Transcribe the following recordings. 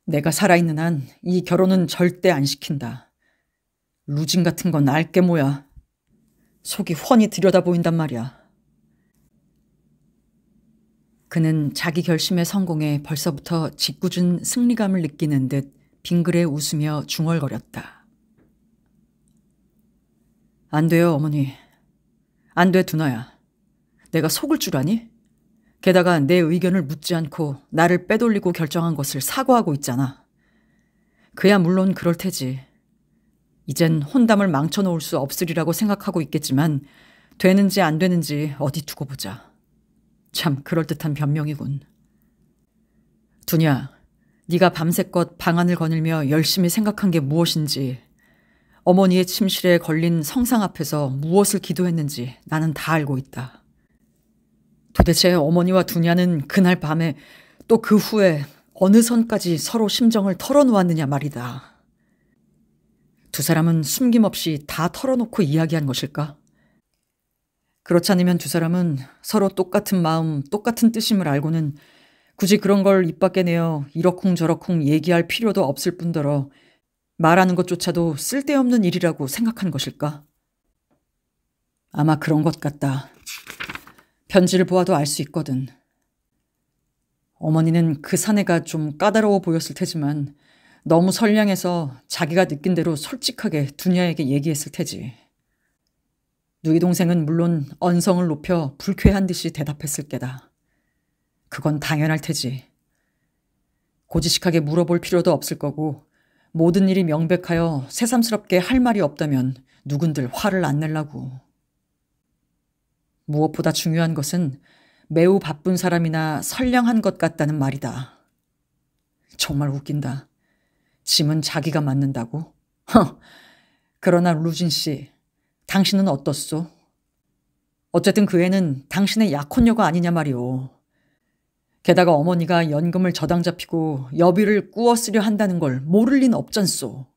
내가 살아있는 한 이 결혼은 절대 안 시킨다. 루진 같은 건 알게 뭐야. 속이 훤히 들여다 보인단 말이야. 그는 자기 결심의 성공에 벌써부터 짓궂은 승리감을 느끼는 듯 빙그레 웃으며 중얼거렸다. 안 돼요, 어머니. 안 돼, 두나야. 내가 속을 줄 아니? 게다가 내 의견을 묻지 않고 나를 빼돌리고 결정한 것을 사과하고 있잖아. 그야 물론 그럴 테지. 이젠 혼담을 망쳐놓을 수 없으리라고 생각하고 있겠지만 되는지 안 되는지 어디 두고 보자. 참 그럴듯한 변명이군. 두냐, 네가 밤새껏 방안을 거닐며 열심히 생각한 게 무엇인지, 어머니의 침실에 걸린 성상 앞에서 무엇을 기도했는지 나는 다 알고 있다. 도대체 어머니와 두냐는 그날 밤에 또 그 후에 어느 선까지 서로 심정을 털어놓았느냐 말이다. 두 사람은 숨김없이 다 털어놓고 이야기한 것일까? 그렇지 않으면 두 사람은 서로 똑같은 마음, 똑같은 뜻임을 알고는 굳이 그런 걸 입 밖에 내어 이러쿵저러쿵 얘기할 필요도 없을 뿐더러 말하는 것조차도 쓸데없는 일이라고 생각한 것일까? 아마 그런 것 같다. 편지를 보아도 알 수 있거든. 어머니는 그 사내가 좀 까다로워 보였을 테지만 너무 선량해서 자기가 느낀 대로 솔직하게 두냐에게 얘기했을 테지. 누이 동생은 물론 언성을 높여 불쾌한 듯이 대답했을 게다. 그건 당연할 테지. 고지식하게 물어볼 필요도 없을 거고 모든 일이 명백하여 새삼스럽게 할 말이 없다면 누군들 화를 안 내려고. 무엇보다 중요한 것은 매우 바쁜 사람이나 선량한 것 같다는 말이다. 정말 웃긴다. 짐은 자기가 맡는다고? 그러나 루진 씨, 당신은 어떻소? 어쨌든 그 애는 당신의 약혼녀가 아니냐 말이오. 게다가 어머니가 연금을 저당 잡히고 여비를 꾸어쓰려 한다는 걸 모를 리는 없잖소.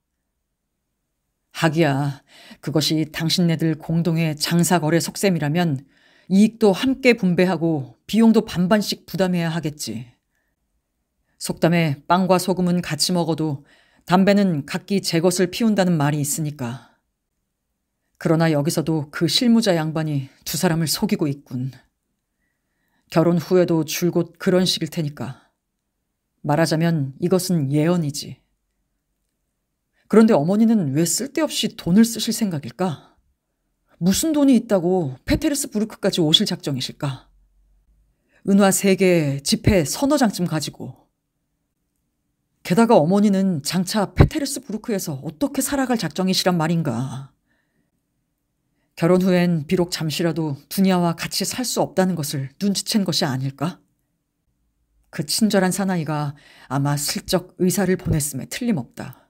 하기야, 그것이 당신네들 공동의 장사거래 속셈이라면 이익도 함께 분배하고 비용도 반반씩 부담해야 하겠지. 속담에 빵과 소금은 같이 먹어도 담배는 각기 제 것을 피운다는 말이 있으니까. 그러나 여기서도 그 실무자 양반이 두 사람을 속이고 있군. 결혼 후에도 줄곧 그런 식일 테니까. 말하자면 이것은 예언이지. 그런데 어머니는 왜 쓸데없이 돈을 쓰실 생각일까? 무슨 돈이 있다고 페테르스부르크까지 오실 작정이실까? 은화 3개, 지폐 서너 장쯤 가지고. 게다가 어머니는 장차 페테르스부르크에서 어떻게 살아갈 작정이시란 말인가. 결혼 후엔 비록 잠시라도 두냐와 같이 살 수 없다는 것을 눈치챈 것이 아닐까? 그 친절한 사나이가 아마 슬쩍 의사를 보냈음에 틀림없다.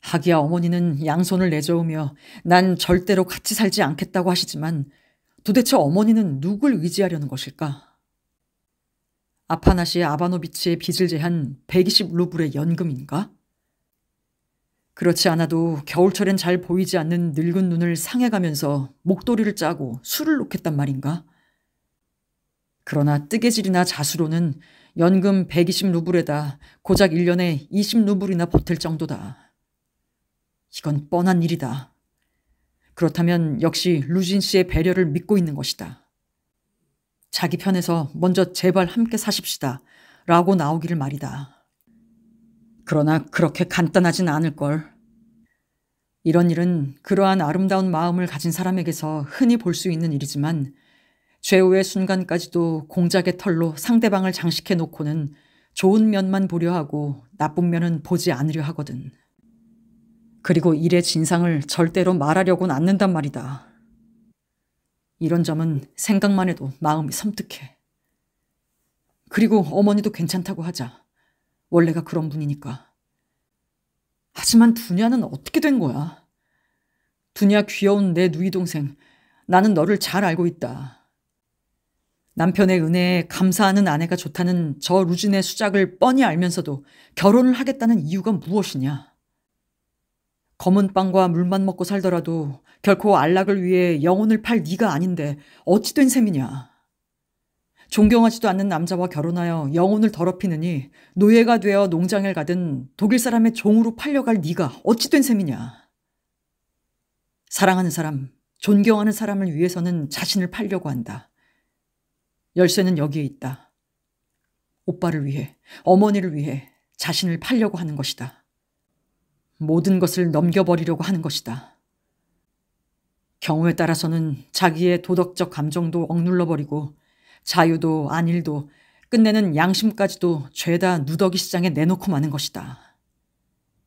하기야 어머니는 양손을 내저으며 난 절대로 같이 살지 않겠다고 하시지만 도대체 어머니는 누굴 의지하려는 것일까? 아파나시 아바노비치의 빚을 제한 120루블의 연금인가? 그렇지 않아도 겨울철엔 잘 보이지 않는 늙은 눈을 상해가면서 목도리를 짜고 술을 놓겠단 말인가? 그러나 뜨개질이나 자수로는 연금 120루블에다 고작 1년에 20루블이나 보탤 정도다. 이건 뻔한 일이다. 그렇다면 역시 루진 씨의 배려를 믿고 있는 것이다. 자기 편에서 먼저 제발 함께 사십시다 라고 나오기를 말이다. 그러나 그렇게 간단하진 않을걸. 이런 일은 그러한 아름다운 마음을 가진 사람에게서 흔히 볼 수 있는 일이지만 최후의 순간까지도 공작의 털로 상대방을 장식해 놓고는 좋은 면만 보려 하고 나쁜 면은 보지 않으려 하거든. 그리고 일의 진상을 절대로 말하려고는 않는단 말이다. 이런 점은 생각만 해도 마음이 섬뜩해. 그리고 어머니도 괜찮다고 하자. 원래가 그런 분이니까. 하지만 두냐는 어떻게 된 거야? 두냐 귀여운 내 누이 동생, 나는 너를 잘 알고 있다. 남편의 은혜에 감사하는 아내가 좋다는 저 루진의 수작을 뻔히 알면서도 결혼을 하겠다는 이유가 무엇이냐? 검은 빵과 물만 먹고 살더라도 결코 안락을 위해 영혼을 팔 네가 아닌데 어찌 된 셈이냐? 존경하지도 않는 남자와 결혼하여 영혼을 더럽히느니 노예가 되어 농장을 가든 독일 사람의 종으로 팔려갈 네가 어찌 된 셈이냐. 사랑하는 사람, 존경하는 사람을 위해서는 자신을 팔려고 한다. 열쇠는 여기에 있다. 오빠를 위해, 어머니를 위해 자신을 팔려고 하는 것이다. 모든 것을 넘겨버리려고 하는 것이다. 경우에 따라서는 자기의 도덕적 감정도 억눌러버리고 자유도 안일도 끝내는 양심까지도 죄다 누더기 시장에 내놓고 마는 것이다.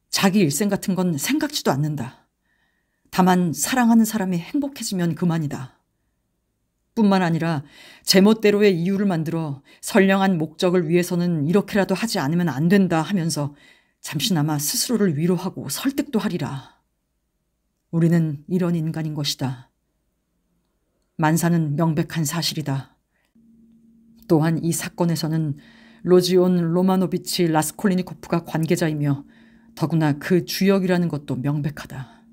자기 일생 같은 건 생각지도 않는다. 다만 사랑하는 사람이 행복해지면 그만이다. 뿐만 아니라 제멋대로의 이유를 만들어 선량한 목적을 위해서는 이렇게라도 하지 않으면 안 된다 하면서 잠시나마 스스로를 위로하고 설득도 하리라. 우리는 이런 인간인 것이다. 만사는 명백한 사실이다. 또한 이 사건에서는 로지온 로마노비치 라스콜리니코프가 관계자이며 더구나 그 주역이라는 것도 명백하다.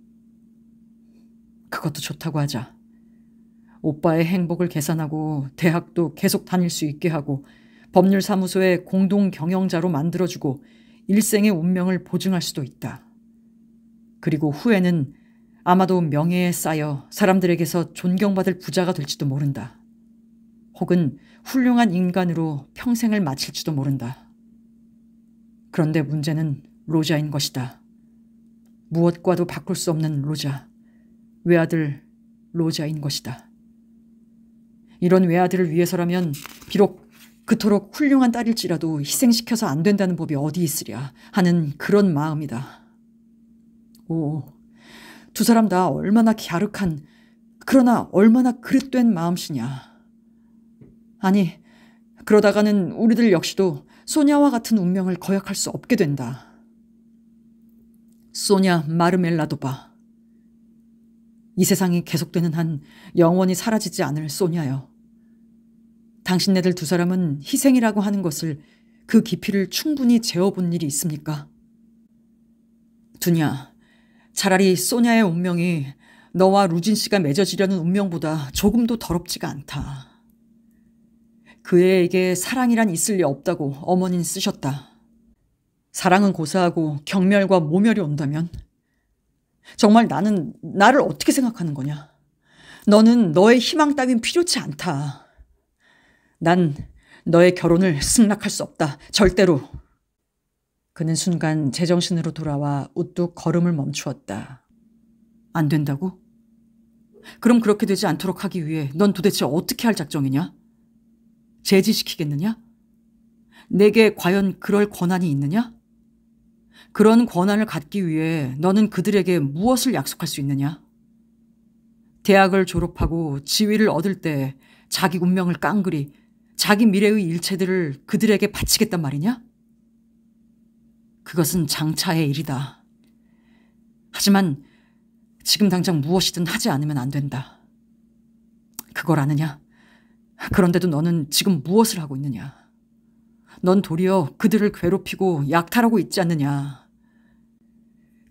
그것도 좋다고 하자. 오빠의 행복을 계산하고 대학도 계속 다닐 수 있게 하고 법률사무소의 공동 경영자로 만들어주고 일생의 운명을 보증할 수도 있다. 그리고 후에는 아마도 명예에 쌓여 사람들에게서 존경받을 부자가 될지도 모른다. 혹은 훌륭한 인간으로 평생을 마칠지도 모른다. 그런데 문제는 로자인 것이다. 무엇과도 바꿀 수 없는 로자. 외아들 로자인 것이다. 이런 외아들을 위해서라면 비록 그토록 훌륭한 딸일지라도 희생시켜서 안 된다는 법이 어디 있으랴 하는 그런 마음이다. 오, 두 사람 다 얼마나 갸륵한, 그러나 얼마나 그릇된 마음씨냐. 아니, 그러다가는 우리들 역시도 소냐와 같은 운명을 거역할 수 없게 된다. 소냐 마르멜라도바. 이 세상이 계속되는 한 영원히 사라지지 않을 소냐여. 당신네들 두 사람은 희생이라고 하는 것을, 그 깊이를 충분히 재어본 일이 있습니까? 두냐, 차라리 소냐의 운명이 너와 루진 씨가 맺어지려는 운명보다 조금도 더럽지가 않다. 그 애에게 사랑이란 있을 리 없다고 어머니는 쓰셨다. 사랑은 고사하고 경멸과 모멸이 온다면? 정말 나는 나를 어떻게 생각하는 거냐? 너는 너의 희망 따윈 필요치 않다. 난 너의 결혼을 승낙할 수 없다. 절대로. 그는 순간 제정신으로 돌아와 우뚝 걸음을 멈추었다. 안 된다고? 그럼 그렇게 되지 않도록 하기 위해 넌 도대체 어떻게 할 작정이냐? 제지시키겠느냐? 내게 과연 그럴 권한이 있느냐? 그런 권한을 갖기 위해 너는 그들에게 무엇을 약속할 수 있느냐? 대학을 졸업하고 지위를 얻을 때 자기 운명을 깡그리 자기 미래의 일체들을 그들에게 바치겠단 말이냐? 그것은 장차의 일이다. 하지만 지금 당장 무엇이든 하지 않으면 안 된다. 그걸 아느냐? 그런데도 너는 지금 무엇을 하고 있느냐? 넌 도리어 그들을 괴롭히고 약탈하고 있지 않느냐?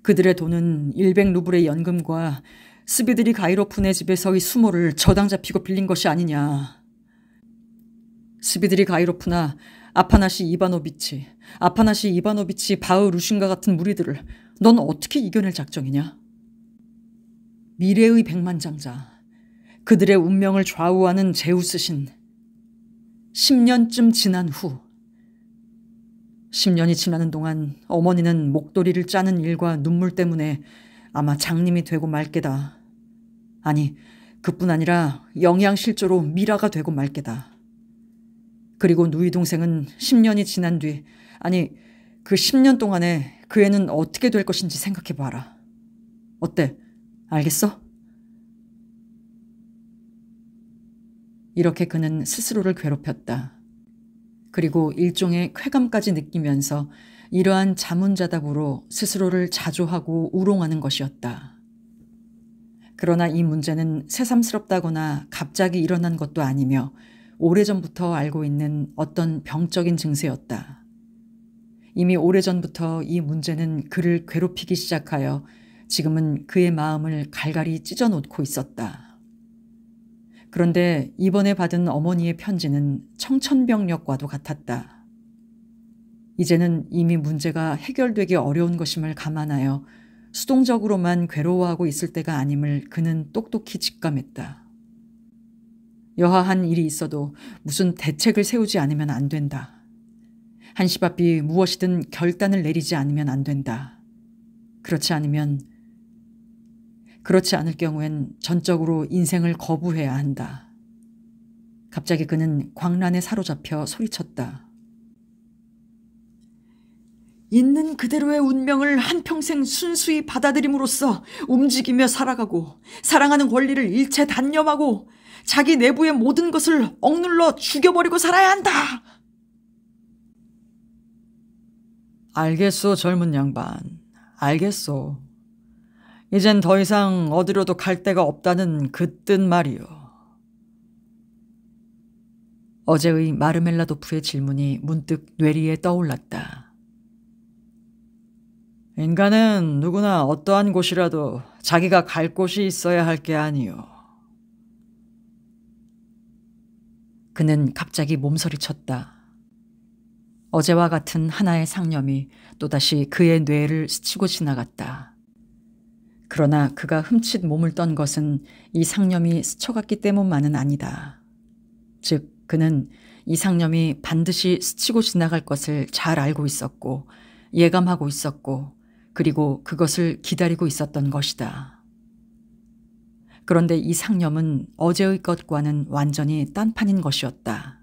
그들의 돈은 100루블의 연금과 스비드리 가이로프네 집에서의 수모를 저당 잡히고 빌린 것이 아니냐? 스비드리 가이로프나 아파나시 이바노비치 바흐 루신과 같은 무리들을 넌 어떻게 이겨낼 작정이냐? 미래의 백만장자, 그들의 운명을 좌우하는 제우스 신. 10년쯤 지난 후, 10년이 지나는 동안 어머니는 목도리를 짜는 일과 눈물 때문에 아마 장님이 되고 말 게다. 아니, 그뿐 아니라 영양실조로 미라가 되고 말 게다. 그리고 누이 동생은 10년이 지난 뒤, 아니 그 10년 동안에 그 애는 어떻게 될 것인지 생각해봐라. 어때? 알겠어? 이렇게 그는 스스로를 괴롭혔다. 그리고 일종의 쾌감까지 느끼면서 이러한 자문자답으로 스스로를 자조하고 우롱하는 것이었다. 그러나 이 문제는 새삼스럽다거나 갑자기 일어난 것도 아니며 오래전부터 알고 있는 어떤 병적인 증세였다. 이미 오래전부터 이 문제는 그를 괴롭히기 시작하여 지금은 그의 마음을 갈갈이 찢어놓고 있었다. 그런데 이번에 받은 어머니의 편지는 청천벽력과도 같았다. 이제는 이미 문제가 해결되기 어려운 것임을 감안하여 수동적으로만 괴로워하고 있을 때가 아님을 그는 똑똑히 직감했다. 여하한 일이 있어도 무슨 대책을 세우지 않으면 안 된다. 한시바삐 무엇이든 결단을 내리지 않으면 안 된다. 그렇지 않을 경우엔 전적으로 인생을 거부해야 한다. 갑자기 그는 광란에 사로잡혀 소리쳤다. 있는 그대로의 운명을 한평생 순수히 받아들임으로써 움직이며 살아가고 사랑하는 권리를 일체 단념하고 자기 내부의 모든 것을 억눌러 죽여버리고 살아야 한다. 알겠소, 젊은 양반. 알겠소. 이젠 더 이상 어디로도 갈 데가 없다는 그 뜻 말이오. 어제의 마르멜라도프의 질문이 문득 뇌리에 떠올랐다. 인간은 누구나 어떠한 곳이라도 자기가 갈 곳이 있어야 할 게 아니오. 그는 갑자기 몸서리쳤다. 어제와 같은 하나의 상념이 또다시 그의 뇌를 스치고 지나갔다. 그러나 그가 흠칫 몸을 떤 것은 이 상념이 스쳐갔기 때문만은 아니다. 즉, 그는 이 상념이 반드시 스치고 지나갈 것을 잘 알고 있었고 예감하고 있었고 그리고 그것을 기다리고 있었던 것이다. 그런데 이 상념은 어제의 것과는 완전히 딴판인 것이었다.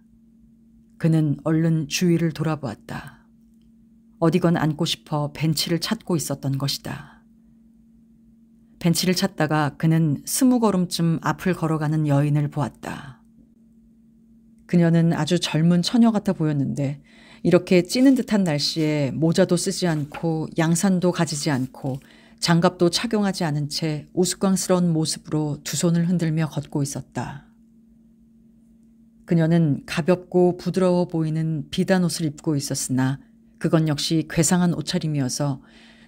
그는 얼른 주위를 돌아보았다. 어디건 앉고 싶어 벤치를 찾고 있었던 것이다. 벤치를 찾다가 그는 20걸음쯤 앞을 걸어가는 여인을 보았다. 그녀는 아주 젊은 처녀 같아 보였는데 이렇게 찌는 듯한 날씨에 모자도 쓰지 않고 양산도 가지지 않고 장갑도 착용하지 않은 채 우스꽝스러운 모습으로 두 손을 흔들며 걷고 있었다. 그녀는 가볍고 부드러워 보이는 비단 옷을 입고 있었으나 그건 역시 괴상한 옷차림이어서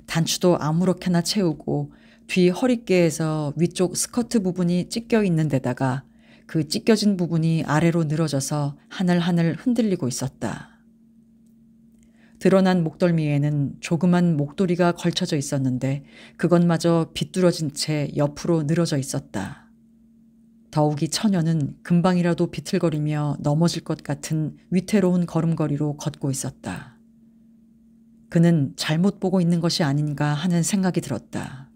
단추도 아무렇게나 채우고 뒤 허리께에서 위쪽 스커트 부분이 찢겨 있는 데다가 그 찢겨진 부분이 아래로 늘어져서 하늘하늘 흔들리고 있었다. 드러난 목덜미에는 조그만 목도리가 걸쳐져 있었는데 그것마저 비뚤어진 채 옆으로 늘어져 있었다. 더욱이 처녀는 금방이라도 비틀거리며 넘어질 것 같은 위태로운 걸음걸이로 걷고 있었다. 그는 잘못 보고 있는 것이 아닌가 하는 생각이 들었다.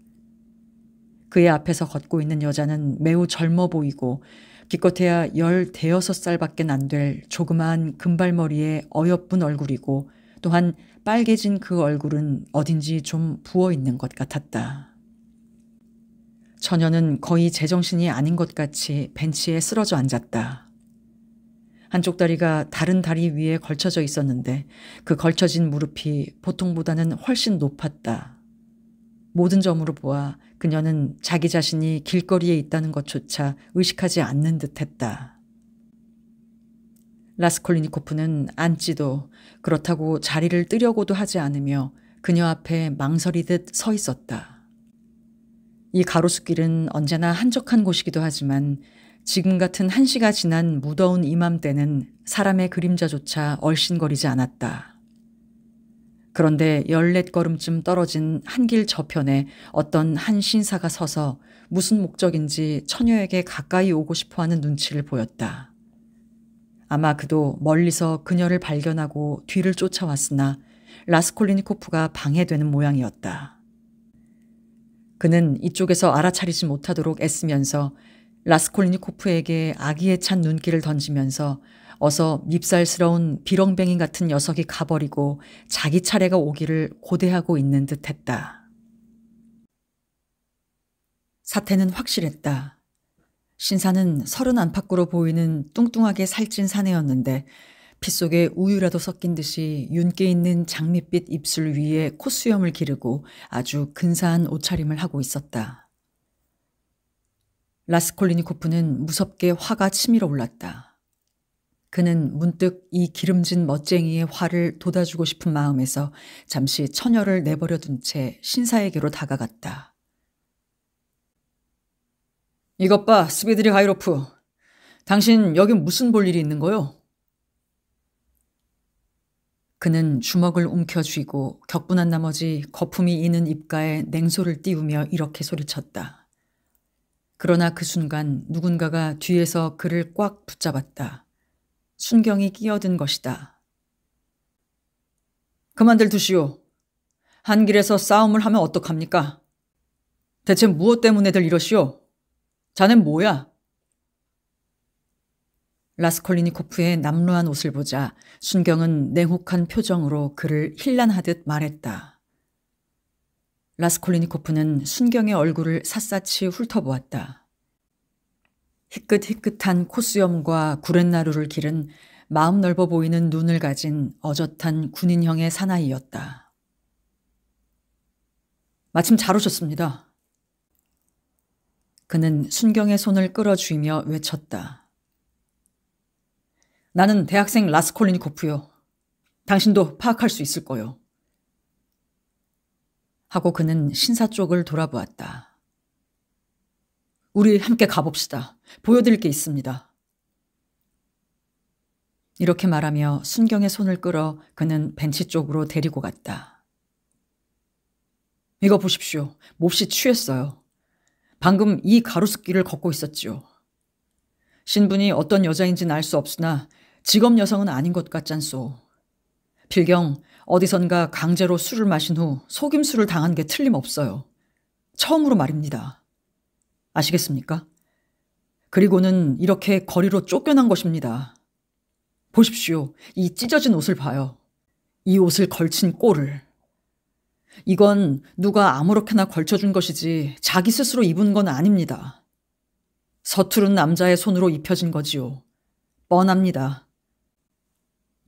그의 앞에서 걷고 있는 여자는 매우 젊어 보이고 기껏해야 15살밖에 안 될 조그마한 금발머리에 어여쁜 얼굴이고 또한 빨개진 그 얼굴은 어딘지 좀 부어있는 것 같았다. 처녀는 거의 제정신이 아닌 것 같이 벤치에 쓰러져 앉았다. 한쪽 다리가 다른 다리 위에 걸쳐져 있었는데 그 걸쳐진 무릎이 보통보다는 훨씬 높았다. 모든 점으로 보아 그녀는 자기 자신이 길거리에 있다는 것조차 의식하지 않는 듯했다. 라스콜리니코프는 앉지도 그렇다고 자리를 뜨려고도 하지 않으며 그녀 앞에 망설이듯 서 있었다. 이 가로수길은 언제나 한적한 곳이기도 하지만 지금 같은 한시가 지난 무더운 이맘때는 사람의 그림자조차 얼씬거리지 않았다. 그런데 14걸음쯤 떨어진 한 길 저편에 어떤 한 신사가 서서 무슨 목적인지 처녀에게 가까이 오고 싶어하는 눈치를 보였다. 아마 그도 멀리서 그녀를 발견하고 뒤를 쫓아왔으나 라스콜리니코프가 방해되는 모양이었다. 그는 이쪽에서 알아차리지 못하도록 애쓰면서 라스콜리니코프에게 아기에 찬 눈길을 던지면서 어서 밉살스러운 비렁뱅이 같은 녀석이 가버리고 자기 차례가 오기를 고대하고 있는 듯했다. 사태는 확실했다. 신사는 30 안팎으로 보이는 뚱뚱하게 살찐 사내였는데 피 속에 우유라도 섞인 듯이 윤기 있는 장밋빛 입술 위에 콧수염을 기르고 아주 근사한 옷차림을 하고 있었다. 라스콜리니코프는 무섭게 화가 치밀어 올랐다. 그는 문득 이 기름진 멋쟁이의 화를 돋아주고 싶은 마음에서 잠시 처녀를 내버려 둔 채 신사에게로 다가갔다. 이것 봐, 스비드리 하이로프. 당신 여기 무슨 볼 일이 있는 거요? 그는 주먹을 움켜쥐고 격분한 나머지 거품이 이는 입가에 냉소를 띄우며 이렇게 소리쳤다. 그러나 그 순간 누군가가 뒤에서 그를 꽉 붙잡았다. 순경이 끼어든 것이다. 그만들 두시오. 한 길에서 싸움을 하면 어떡합니까? 대체 무엇 때문에들 이러시오? 자넨 뭐야? 라스콜리니코프의 남루한 옷을 보자 순경은 냉혹한 표정으로 그를 힐난하듯 말했다. 라스콜리니코프는 순경의 얼굴을 샅샅이 훑어보았다. 희끗희끗한 콧수염과 구렛나루를 기른 마음 넓어 보이는 눈을 가진 어젓한 군인형의 사나이였다. 마침 잘 오셨습니다. 그는 순경의 손을 끌어쥐며 외쳤다. 나는 대학생 라스콜리니코프요. 당신도 파악할 수 있을 거요. 하고 그는 신사 쪽을 돌아보았다. 우리 함께 가봅시다. 보여드릴 게 있습니다. 이렇게 말하며 순경의 손을 끌어 그는 벤치 쪽으로 데리고 갔다. 이거 보십시오. 몹시 취했어요. 방금 이 가로수길을 걷고 있었지요. 신분이 어떤 여자인지는 알 수 없으나 직업 여성은 아닌 것 같잖소. 필경 어디선가 강제로 술을 마신 후 속임수를 당한 게 틀림없어요. 처음으로 말입니다. 아시겠습니까? 그리고는 이렇게 거리로 쫓겨난 것입니다. 보십시오. 이 찢어진 옷을 봐요. 이 옷을 걸친 꼴을. 이건 누가 아무렇게나 걸쳐준 것이지 자기 스스로 입은 건 아닙니다. 서투른 남자의 손으로 입혀진 거지요. 뻔합니다.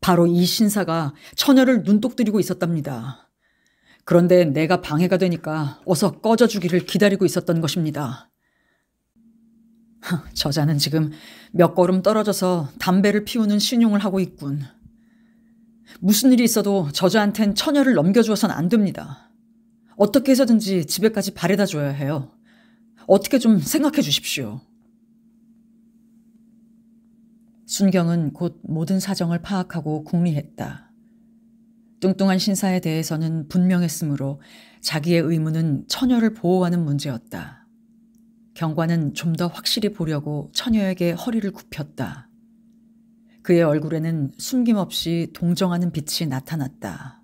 바로 이 신사가 처녀를 눈독 들이고 있었답니다. 그런데 내가 방해가 되니까 어서 꺼져주기를 기다리고 있었던 것입니다. 저자는 지금 몇 걸음 떨어져서 담배를 피우는 신용을 하고 있군. 무슨 일이 있어도 저자한텐 처녀를 넘겨주어선 안 됩니다. 어떻게 해서든지 집에까지 바래다 줘야 해요. 어떻게 좀 생각해 주십시오. 순경은 곧 모든 사정을 파악하고 궁리했다. 뚱뚱한 신사에 대해서는 분명했으므로 자기의 의무는 처녀를 보호하는 문제였다. 경관은 좀 더 확실히 보려고 처녀에게 허리를 굽혔다. 그의 얼굴에는 숨김없이 동정하는 빛이 나타났다.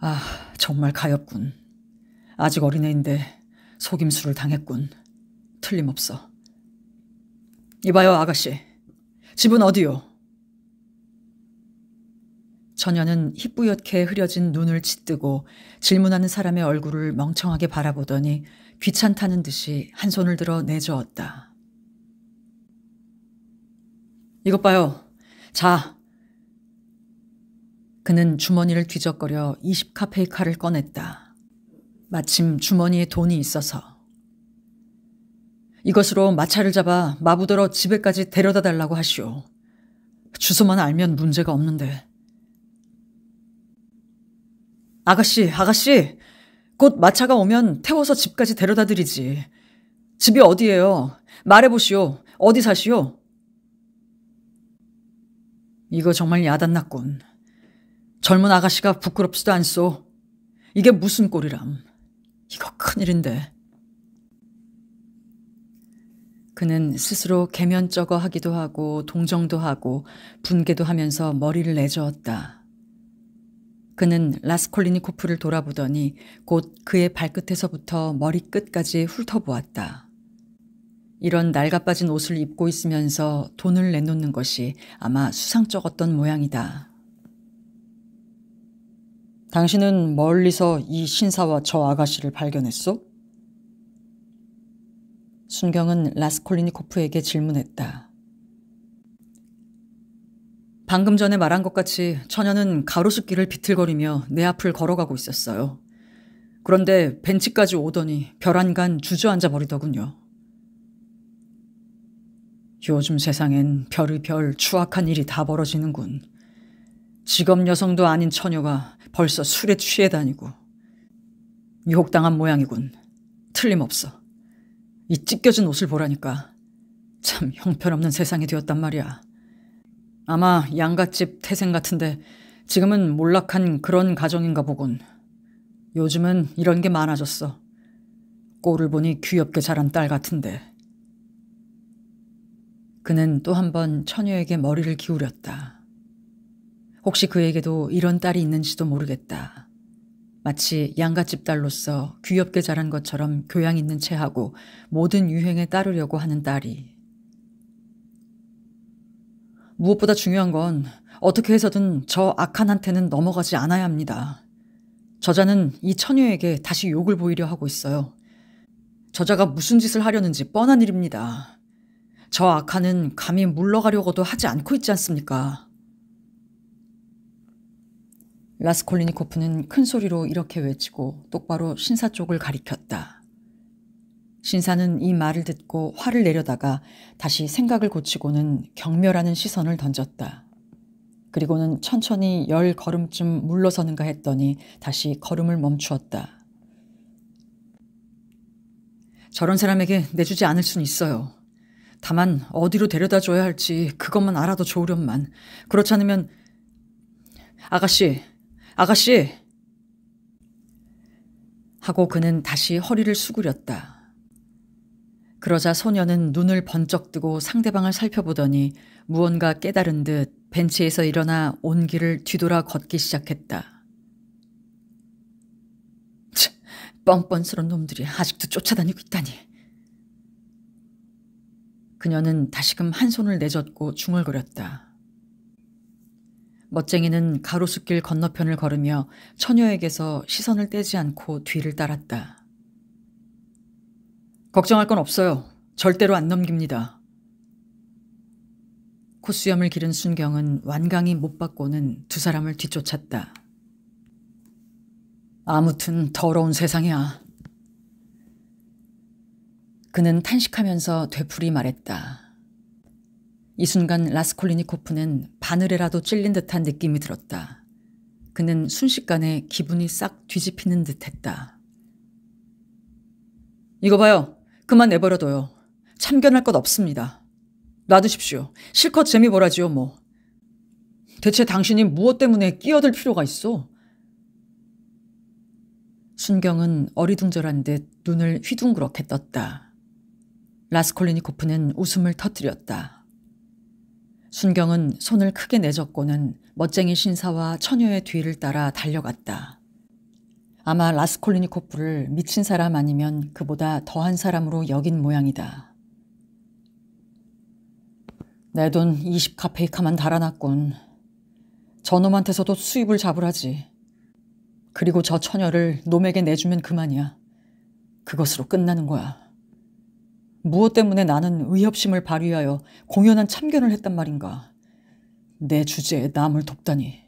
아, 정말 가엾군. 아직 어린애인데 속임수를 당했군. 틀림없어. 이봐요, 아가씨. 집은 어디요? 처녀는 희뿌옇게 흐려진 눈을 짓뜨고 질문하는 사람의 얼굴을 멍청하게 바라보더니 귀찮다는 듯이 한 손을 들어 내저었다. 이것 봐요. 자. 그는 주머니를 뒤적거려 20카페이카를 꺼냈다. 마침 주머니에 돈이 있어서. 이것으로 마차를 잡아 마부더러 집에까지 데려다 달라고 하시오. 주소만 알면 문제가 없는데. 아가씨, 곧 마차가 오면 태워서 집까지 데려다 드리지. 집이 어디예요? 말해보시오. 어디 사시오? 이거 정말 야단났군. 젊은 아가씨가 부끄럽지도 않소. 이게 무슨 꼴이람. 이거 큰일인데. 그는 스스로 개면쩍어하기도 하고 동정도 하고 분개도 하면서 머리를 내저었다. 그는 라스콜리니코프를 돌아보더니 곧 그의 발끝에서부터 머리끝까지 훑어보았다. 이런 낡아빠진 옷을 입고 있으면서 돈을 내놓는 것이 아마 수상쩍었던 모양이다. 당신은 멀리서 이 신사와 저 아가씨를 발견했소? 순경은 라스콜리니코프에게 질문했다. 방금 전에 말한 것 같이 처녀는 가로수길을 비틀거리며 내 앞을 걸어가고 있었어요. 그런데 벤치까지 오더니 벼란간 주저앉아 버리더군요. 요즘 세상엔 별의별 추악한 일이 다 벌어지는군. 직업 여성도 아닌 처녀가 벌써 술에 취해 다니고. 유혹당한 모양이군. 틀림없어. 이 찢겨진 옷을 보라니까. 참 형편없는 세상이 되었단 말이야. 아마 양갓집 태생 같은데 지금은 몰락한 그런 가정인가 보군. 요즘은 이런 게 많아졌어. 꼴을 보니 귀엽게 자란 딸 같은데. 그는 또 한 번 처녀에게 머리를 기울였다. 혹시 그에게도 이런 딸이 있는지도 모르겠다. 마치 양갓집 딸로서 귀엽게 자란 것처럼 교양 있는 체하고 모든 유행에 따르려고 하는 딸이. 무엇보다 중요한 건 어떻게 해서든 저 악한한테는 넘어가지 않아야 합니다. 저자는 이 처녀에게 다시 욕을 보이려 하고 있어요. 저자가 무슨 짓을 하려는지 뻔한 일입니다. 저 악한은 감히 물러가려고도 하지 않고 있지 않습니까? 라스콜리니코프는 큰 소리로 이렇게 외치고 똑바로 신사 쪽을 가리켰다. 신사는 이 말을 듣고 화를 내려다가 다시 생각을 고치고는 경멸하는 시선을 던졌다. 그리고는 천천히 10걸음쯤 물러서는가 했더니 다시 걸음을 멈추었다. 저런 사람에게 내주지 않을 수는 있어요. 다만 어디로 데려다 줘야 할지 그것만 알아도 좋으련만. 그렇지 않으면 아가씨 하고 그는 다시 허리를 수그렸다. 그러자 소녀는 눈을 번쩍 뜨고 상대방을 살펴보더니 무언가 깨달은 듯 벤치에서 일어나 온 길을 뒤돌아 걷기 시작했다. 뻔뻔스런 놈들이 아직도 쫓아다니고 있다니. 그녀는 다시금 한 손을 내젓고 중얼거렸다. 멋쟁이는 가로수길 건너편을 걸으며 처녀에게서 시선을 떼지 않고 뒤를 따랐다. 걱정할 건 없어요. 절대로 안 넘깁니다. 콧수염을 기른 순경은 완강히 못 받고는 두 사람을 뒤쫓았다. 아무튼 더러운 세상이야. 그는 탄식하면서 되풀이 말했다. 이 순간 라스콜리니코프는 바늘에라도 찔린 듯한 느낌이 들었다. 그는 순식간에 기분이 싹 뒤집히는 듯했다. 이거 봐요. 그만 내버려둬요. 참견할 것 없습니다. 놔두십시오. 실컷 재미 보라지요 뭐. 대체 당신이 무엇 때문에 끼어들 필요가 있어? 순경은 어리둥절한 듯 눈을 휘둥그렇게 떴다. 라스콜리니코프는 웃음을 터뜨렸다. 순경은 손을 크게 내젓고는 멋쟁이 신사와 처녀의 뒤를 따라 달려갔다. 아마 라스콜리니코프를 미친 사람 아니면 그보다 더한 사람으로 여긴 모양이다. 내 돈 20카페이카만 달아났군. 저놈한테서도 수입을 잡으라지. 그리고 저 처녀를 놈에게 내주면 그만이야. 그것으로 끝나는 거야. 무엇 때문에 나는 의협심을 발휘하여 공연한 참견을 했단 말인가. 내 주제에 남을 돕다니.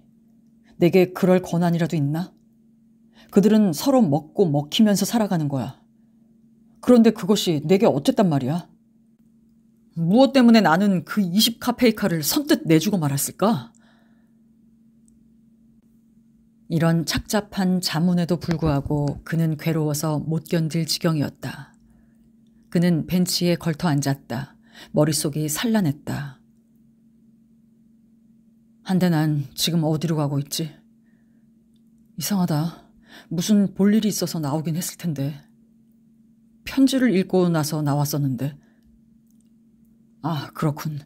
내게 그럴 권한이라도 있나? 그들은 서로 먹고 먹히면서 살아가는 거야. 그런데 그것이 내게 어쨌단 말이야? 무엇 때문에 나는 그 20카페이카를 선뜻 내주고 말았을까? 이런 착잡한 자문에도 불구하고 그는 괴로워서 못 견딜 지경이었다. 그는 벤치에 걸터 앉았다. 머릿속이 산란했다. 한데 난 지금 어디로 가고 있지? 이상하다. 무슨 볼 일이 있어서 나오긴 했을 텐데. 편지를 읽고 나서 나왔었는데. 아, 그렇군.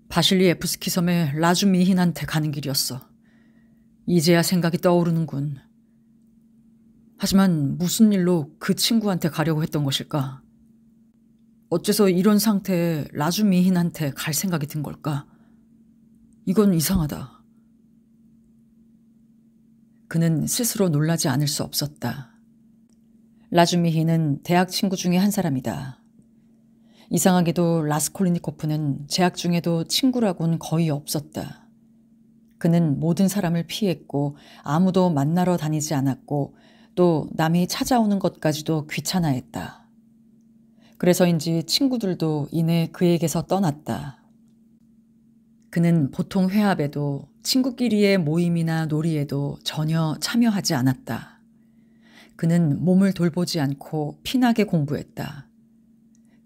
바실리 에프스키 섬의 라주 미힌한테 가는 길이었어. 이제야 생각이 떠오르는군. 하지만 무슨 일로 그 친구한테 가려고 했던 것일까? 어째서 이런 상태에 라주 미힌한테 갈 생각이 든 걸까? 이건 이상하다. 그는 스스로 놀라지 않을 수 없었다. 라주 미힌은 대학 친구 중에 한 사람이다. 이상하게도 라스콜리니코프는 재학 중에도 친구라고는 거의 없었다. 그는 모든 사람을 피했고 아무도 만나러 다니지 않았고 또 남이 찾아오는 것까지도 귀찮아했다. 그래서인지 친구들도 이내 그에게서 떠났다. 그는 보통 회합에도 친구끼리의 모임이나 놀이에도 전혀 참여하지 않았다. 그는 몸을 돌보지 않고 피나게 공부했다.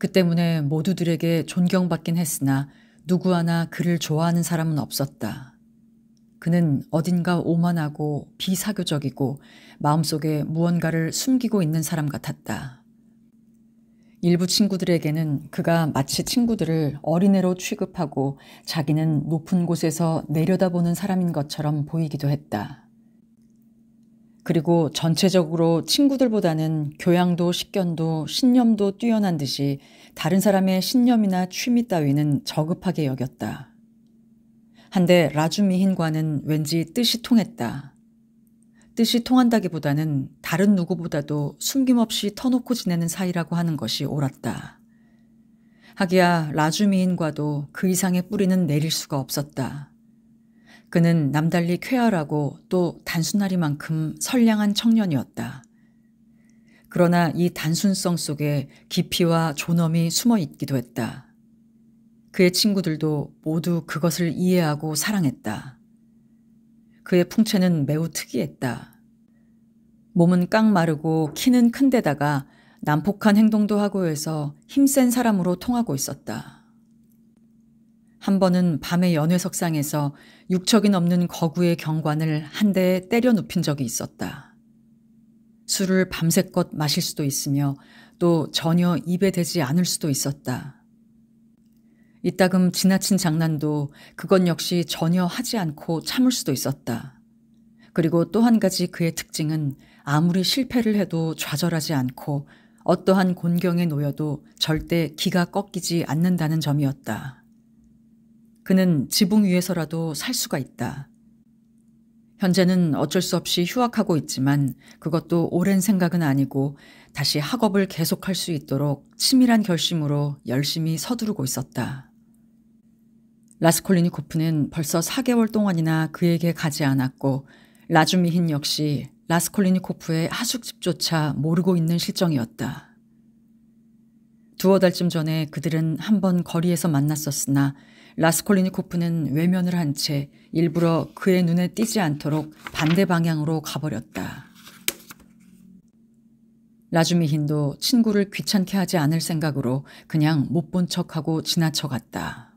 그 때문에 모두들에게 존경받긴 했으나 누구 하나 그를 좋아하는 사람은 없었다. 그는 어딘가 오만하고 비사교적이고 마음속에 무언가를 숨기고 있는 사람 같았다. 일부 친구들에게는 그가 마치 친구들을 어린애로 취급하고 자기는 높은 곳에서 내려다보는 사람인 것처럼 보이기도 했다. 그리고 전체적으로 친구들보다는 교양도 식견도 신념도 뛰어난 듯이 다른 사람의 신념이나 취미 따위는 저급하게 여겼다. 한데 라주미힌과는 왠지 뜻이 통했다. 뜻이 통한다기보다는 다른 누구보다도 숨김없이 터놓고 지내는 사이라고 하는 것이 옳았다. 하기야 라주미인과도 그 이상의 뿌리는 내릴 수가 없었다. 그는 남달리 쾌활하고 또 단순하리만큼 선량한 청년이었다. 그러나 이 단순성 속에 깊이와 존엄이 숨어 있기도 했다. 그의 친구들도 모두 그것을 이해하고 사랑했다. 그의 풍채는 매우 특이했다. 몸은 깡마르고 키는 큰 데다가 난폭한 행동도 하고 해서 힘센 사람으로 통하고 있었다. 한 번은 밤의 연회석상에서 육척이 넘는 거구의 경관을 한 대에 때려 눕힌 적이 있었다. 술을 밤새껏 마실 수도 있으며 또 전혀 입에 대지 않을 수도 있었다. 이따금 지나친 장난도 그건 역시 전혀 하지 않고 참을 수도 있었다. 그리고 또 한 가지 그의 특징은 아무리 실패를 해도 좌절하지 않고 어떠한 곤경에 놓여도 절대 기가 꺾이지 않는다는 점이었다. 그는 지붕 위에서라도 살 수가 있다. 현재는 어쩔 수 없이 휴학하고 있지만 그것도 오랜 생각은 아니고 다시 학업을 계속할 수 있도록 치밀한 결심으로 열심히 서두르고 있었다. 라스콜리니코프는 벌써 4개월 동안이나 그에게 가지 않았고 라주미힌 역시 라스콜리니코프의 하숙집조차 모르고 있는 실정이었다. 두어 달쯤 전에 그들은 한번 거리에서 만났었으나 라스콜리니코프는 외면을 한 채 일부러 그의 눈에 띄지 않도록 반대 방향으로 가버렸다. 라주미힌도 친구를 귀찮게 하지 않을 생각으로 그냥 못 본 척하고 지나쳐 갔다.